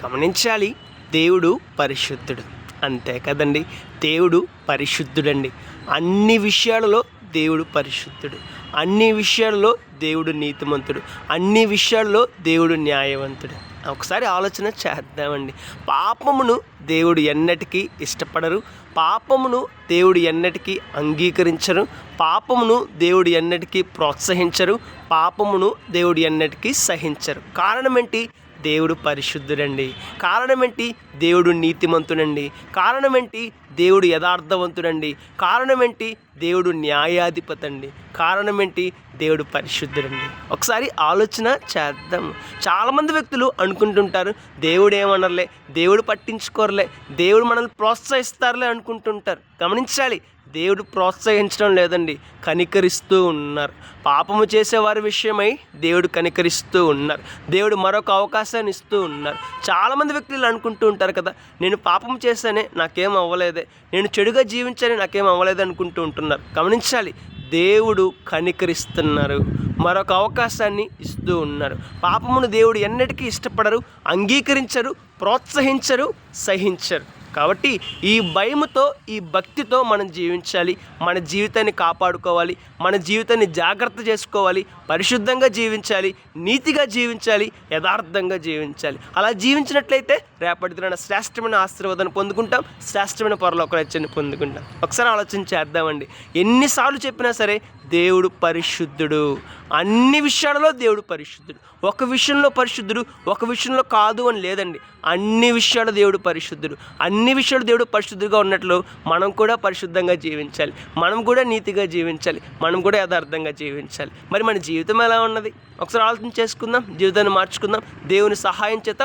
గమనించాలి, దేవుడు పరిశుద్ధుడు. అంతే కదండి, దేవుడు పరిశుద్ధుడండి. అన్ని విషయాలలో దేవుడు పరిశుద్ధుడు, అన్ని విషయాల్లో దేవుడు నీతిమంతుడు, అన్ని విషయాల్లో దేవుడు న్యాయవంతుడు. ఒకసారి ఆలోచన చేద్దామండి. పాపమును దేవుడు ఎన్నటికీ ఇష్టపడరు, పాపమును దేవుడు ఎన్నటికీ అంగీకరించరు, పాపమును దేవుడు ఎన్నటికీ ప్రోత్సహించరు, పాపమును దేవుడు ఎన్నటికీ సహించరు. కారణం ఏంటి? దేవుడు పరిశుద్ధుడండి. కారణమేంటి? దేవుడు నీతిమంతుడండి. కారణమేంటి? దేవుడు యథార్థవంతుడండి. కారణమేంటి? దేవుడు న్యాయాధిపతి అండి. కారణమేంటి? దేవుడు పరిశుద్ధుడండి. ఒకసారి ఆలోచన చేద్దాం. చాలామంది వ్యక్తులు అనుకుంటుంటారు, దేవుడు ఏమనర్లే, దేవుడు పట్టించుకోరలే, దేవుడు మనల్ని ప్రోత్సహిస్తారులే అనుకుంటుంటారు. గమనించాలి, దేవుడు ప్రోత్సహించడం లేదండి, కనికరిస్తూ ఉన్నారు. పాపము చేసేవారి విషయమై దేవుడు కనికరిస్తూ ఉన్నారు. దేవుడు మరొక అవకాశాన్ని ఇస్తూ ఉన్నారు. చాలామంది వ్యక్తులు అనుకుంటూ ఉంటారు కదా, నేను పాపం చేశానే నాకేం అవ్వలేదే, నేను చెడుగా జీవించానే నాకేం అవ్వలేదు అనుకుంటూ ఉంటున్నారు. గమనించాలి, దేవుడు కనికరిస్తున్నారు, మరొక అవకాశాన్ని ఇస్తూ ఉన్నారు. పాపమును దేవుడు ఎన్నటికీ ఇష్టపడరు, అంగీకరించరు, ప్రోత్సహించరు, సహించరు. కాబట్టి ఈ భయముతో, ఈ భక్తితో మనం జీవించాలి. మన జీవితాన్ని కాపాడుకోవాలి, మన జీవితాన్ని జాగ్రత్త చేసుకోవాలి, పరిశుద్ధంగా జీవించాలి, నీతిగా జీవించాలి, యథార్థంగా జీవించాలి. అలా జీవించినట్లయితే రేపటి దినాన శ్రేష్టమైన ఆశీర్వాదాన్ని పొందుకుంటాం, శ్రేష్టమైన పరలోక రాజ్యాన్ని పొందుకుంటాం. ఒకసారి ఆలోచన చేద్దామండి. ఎన్నిసార్లు చెప్పినా సరే దేవుడు పరిశుద్ధుడు. అన్ని విషయాలలో దేవుడు పరిశుద్ధుడు. ఒక విషయంలో పరిశుద్ధుడు, ఒక విషయంలో కాదు అని లేదండి. అన్ని విషయాలు దేవుడు పరిశుద్ధుడు. అన్ని విషయాలు దేవుడు పరిశుద్ధుడుగా ఉన్నట్లు మనం కూడా పరిశుద్ధంగా జీవించాలి, మనం కూడా నీతిగా జీవించాలి, మనం కూడా యథార్థంగా జీవించాలి. మరి మన జీవితం ఎలా ఉన్నది? ఒకసారి ఆలోచన చేసుకుందాం, జీవితాన్ని మార్చుకుందాం. దేవుని సహాయం చేత